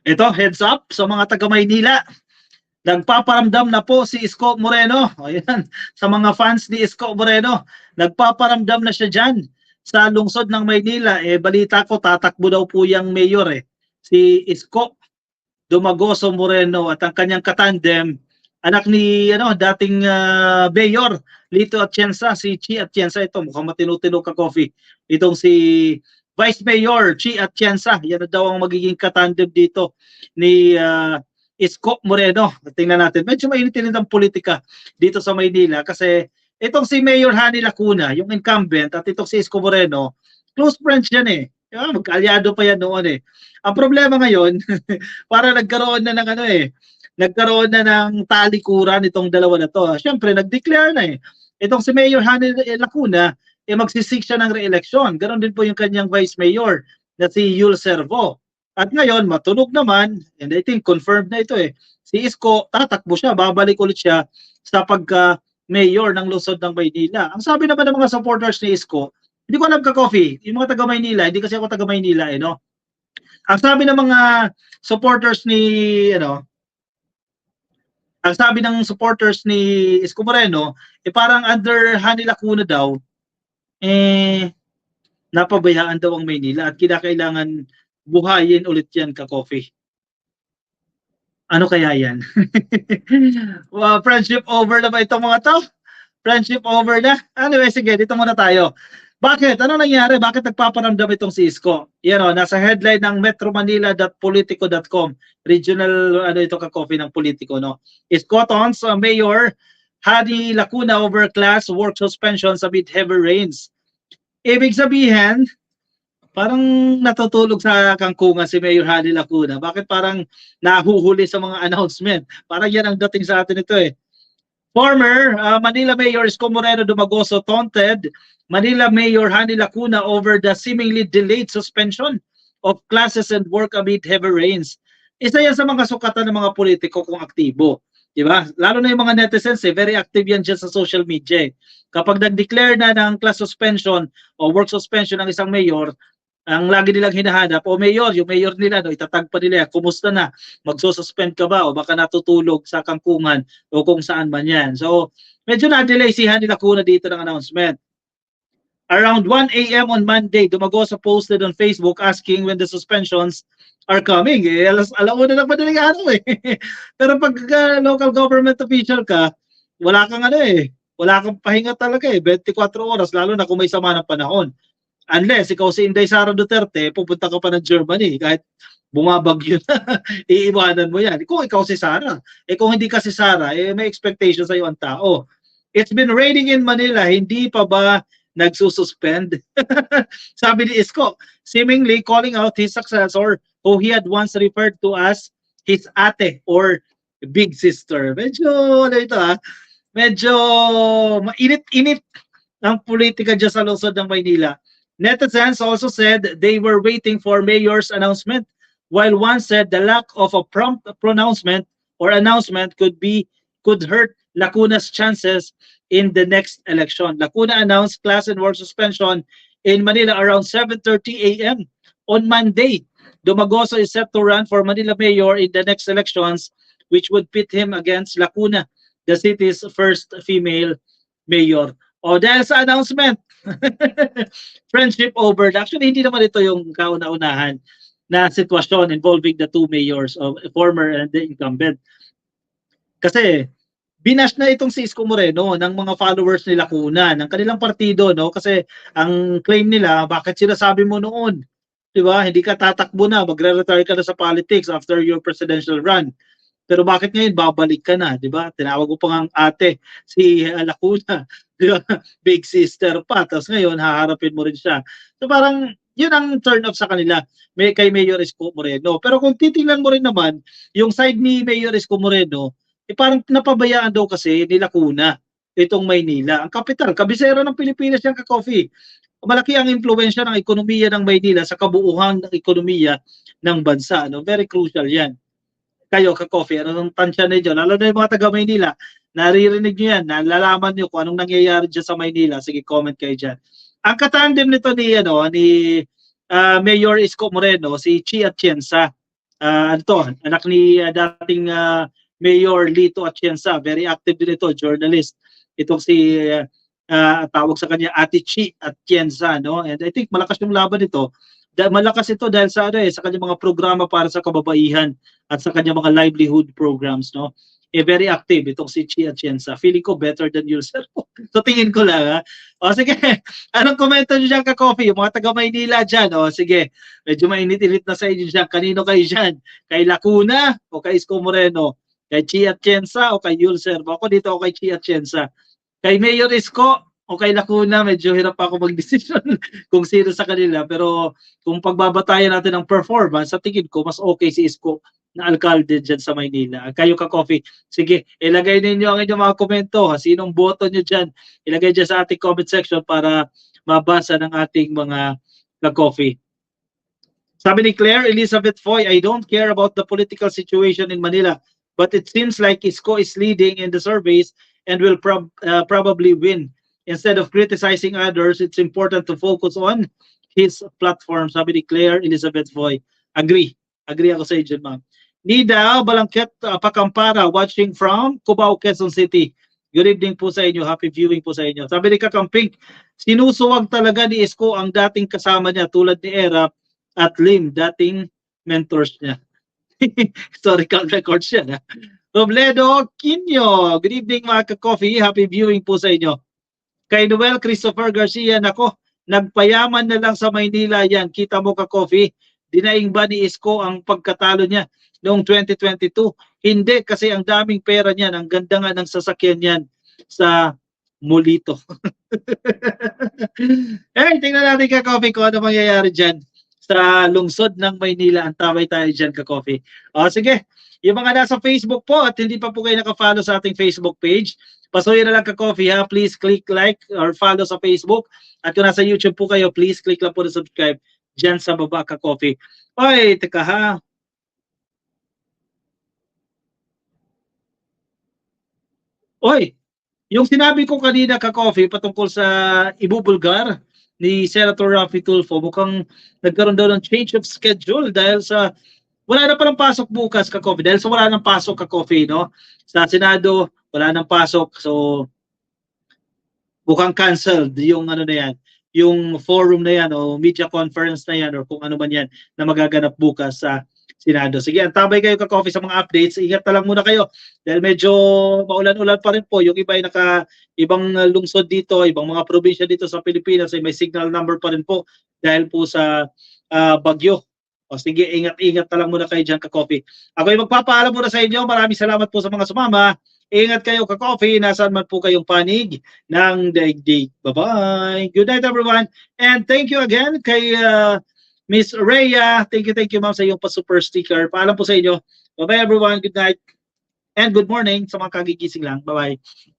Ito, heads up sa mga taga Maynila. Nagpaparamdam na po si Isko Moreno. Ayan, sa mga fans ni Isko Moreno, nagpaparamdam na siya dyan sa lungsod ng Maynila. Balita ko, tatakbo daw po yung mayor si Isko Dumagoso Moreno at ang kanyang katandem, anak ni dating mayor Lito Atienza, si Chi Atienza. Ito, mukhang matino-tino ka coffee. Itong si Vice Mayor Chi Atienza, yan na daw ang magiging katandem dito ni Isko Moreno. Tingnan natin. Medyo mainit-init ang politika dito sa Maynila kasi itong si Mayor Hani Lacuna, yung incumbent, at itong si Isko Moreno, close friends yan magkaalyado pa yan noon Ang problema ngayon, para nagkaroon na ng nagkaroon na ng talikuran itong dalawa na to. Siyempre, nag-declare na Itong si Mayor Hani Lacuna, magsisik siya ng re-election. Ganon din po yung kanyang Vice Mayor na si Yul Servo. At ngayon, matunog naman, and I think confirmed na ito si Isko, tatakbo siya, babalik ulit siya sa pagka-mayor ng lungsod ng Maynila. Ang sabi naman ng mga supporters ni Isko, hindi ko alam ka-coffee, yung mga taga Maynila, hindi kasi ako taga Maynila Ang sabi ng mga supporters ni ang sabi ng supporters ni Isko Moreno, parang under Hani Lacuna daw, napabayaan daw ang Maynila at kinakailangan buhayin ulit yan ka-coffee. Ano kaya yan? Friendship over na ba itong mga to? Friendship over na? Anyway, sige, dito muna tayo. Bakit? Ano nangyari? Bakit nagpaparamdam itong si Isko? Nasa headline ng metromanila.politico.com. Regional, ito ka-coffee ng Politico, Isko taunts Mayor Hani Lacuna over class work suspension amid heavy rains. Ibig sabihin, parang natutulog sa kangkungan si Mayor Hani Lacuna. Bakit parang nahuhuli sa mga announcement? Parang yan ang dating sa atin ito Former Manila Mayor Isko Moreno Dumagoso taunted Manila Mayor Hani Lacuna over the seemingly delayed suspension of classes and work amid heavy rains. Isa yan sa mga sukatan ng mga politiko kung aktibo. Diba? Lalo na yung mga netizens, very active yan dyan sa social media. Kapag nag-declare na ng class suspension o work suspension ng isang mayor, ang lagi nilang hinahanap, mayor, yung mayor nila, itatag pa nila, kumusta na? Magsususpend ka ba? O baka natutulog sa kangkungan o kung saan man yan. So, medyo na-delay si Hani Lacuna dito ng announcement. Around 1 a.m. on Monday, Dumagoso posted on Facebook asking when the suspensions are coming. Alauna lang madaling araw Pero pag local government official ka, wala kang wala kang pahinga talaga 24 oras, lalo na kung may sama ng panahon. Unless ikaw si Inday Sara Duterte, pupunta ka pa ng Germany kahit bumabagyo na, iiwanan mo yan. Kung ikaw si Sara, kung hindi ka si Sara, may expectation sa iyo ang tao. It's been raining in Manila, hindi pa ba nagsususpend? Sabi ni Isko, seemingly calling out his successor who he had once referred to as his ate or big sister. Medyo, medyo mainit-init ang politika dyan sa lungsod ng Maynila. Netizens also said they were waiting for mayor's announcement, while one said the lack of a prompt pronouncement or announcement could hurt Lacuna's chances in the next election. Lacuna announced class and work suspension in Manila around 7:30 a.m. on Monday. Dumagoso is set to run for Manila mayor in the next elections, which would pit him against Lacuna, the city's first female mayor. Dahil sa announcement, friendship over. Actually, hindi naman ito yung kauna-unahan na sitwasyon involving the two mayors of former and the incumbent. Kasi, binash na itong si Isko Moreno ng mga followers ni Lacuna, ng kanilang partido, Kasi ang claim nila, bakit sinasabi mo noon? Diba? Hindi ka tatakbo na, magre-retire ka na sa politics after your presidential run. Pero bakit ngayon babalik ka na, 'di ba? Tinawag ko pa ng ate si Lacuna, 'di ba? Big sister pa. Tapos ngayon haharapin mo rin siya. So parang 'yun ang turn off sa kanila kay Mayor Isko Moreno. Pero kung titingnan mo rin naman yung side ni Mayor Isko Moreno, parang napabayaan daw kasi ni Lacuna itong Maynila. Ang kapital, kabisera ng Pilipinas yung ka-coffee. Malaki ang impluwensya ng ekonomiya ng Maynila sa kabuuhan ng ekonomiya ng bansa. Very crucial 'yan. Kayo ka-coffee, anong tansya ninyo? Lalo na yung mga taga Maynila, naririnig nyo yan, nalalaman nyo kung anong nangyayari dyan sa Maynila. Sige, comment kayo dyan. Ang katandem nito ni Mayor Isko Moreno, si Chi Atienza. ano to, anak ni dating Mayor Lito Atienza, very active din ito, journalist. Itong si tawag sa kanya Ate Chi Atienza, no? And I think malakas yung laban nito. Malakas ito dahil sa sa kanyang mga programa para sa kababaihan at sa kanyang mga livelihood programs, no? Very active itong si Chi Atienza. Feeling ko better than yourself. So tingin ko lang, ha? O sige, anong komento nyo dyan ka-coffee? Yung mga taga Maynila dyan, o sige, medyo mainit-init na sa inyo dyan. Kanino kayo dyan? Kay Lacuna o kay Isko Moreno? Kay Chi Atienza o kay Yul Servo? Ako dito ako kay Chi Atienza. Kay Mayor Isko o kay Lacuna, medyo hirap ako mag-decision kung sino sa kanila. Pero kung pagbabatayan natin ng performance, sa tingin ko, mas okay si Isko na alkalde dyan sa Maynila. Kayo ka-coffee, sige, ilagay ninyo ang inyong mga komento. Sinong boto nyo dyan? Ilagay dyan sa ating comment section para mabasa ng ating mga ka-coffee. Sabi ni Claire Elizabeth Foy, I don't care about the political situation in Manila, but it seems like Isko is leading in the surveys and will probably win. Instead of criticizing others, it's important to focus on his platform. Sabi ni Claire Elizabeth Foy. Agree ako sa iyo, ma'am. Nida Balangket Pakampara, watching from Cubao, Quezon City. Good evening po sa inyo. Happy viewing po sa inyo. Sabi ni Kakamping, sinusuwag talaga ni Isko ang dating kasama niya tulad ni Erap at Lim, dating mentors niya. Historical records yan. Robledo Quino, good evening mga ka-coffee. Happy viewing po sa inyo. Kay Noel Christopher Garcia, nako, nagpayaman na lang sa Maynila yan. Kita mo ka-coffee, dinaing ba ni Isko ang pagkatalo niya noong 2022? Hindi, kasi ang daming pera niyan. Ang ganda nga ng sasakyan niyan sa Molito. Tingnan natin ka-coffee kung ano mangyayari dyan sa lungsod ng Maynila. Ang taway tayo dyan ka-coffee. O sige, yung mga nasa Facebook po at hindi pa po kayo nakafollow sa ating Facebook page, pasuyin na lang ka-coffee ha. Please click like or follow sa Facebook. At kung nasa YouTube po kayo, please click lang po na subscribe dyan sa baba ka-coffee. Oy, teka ha. Oy, yung sinabi ko kanina ka-coffee patungkol sa ibubulgar ni Senator Raffy Tulfo, mukhang nagkaroon daw ng change of schedule dahil sa wala na palang pasok bukas ka-coffee. Dahil sa wala nang pasok ka-coffee, no? Sa Senado, wala nang pasok. So, mukhang canceled yung ano na yan, yung forum na yan o media conference na yan or kung ano man yan na magaganap bukas sa Senado. Sige, antabay kayo ka-coffee sa mga updates. Ingat na lang muna kayo dahil medyo maulan-ulan pa rin po. Yung iba ay ibang lungsod dito, ibang mga probinsya dito sa Pilipinas ay may signal number pa rin po dahil po sa bagyo. O sige, ingat-ingat na lang muna kayo dyan ka-coffee. Ako ay magpapaalam muna sa inyo. Maraming salamat po sa mga sumama. Ingat kayo ka-coffee. Nasaan man po kayong panig ng daigdig. Bye-bye. Good night everyone. And thank you again kay Miss Rhea. Thank you ma'am sa iyong pa-super sticker. Paalam po sa inyo. Bye-bye everyone. Good night. And good morning sa mga kagigising lang. Bye-bye.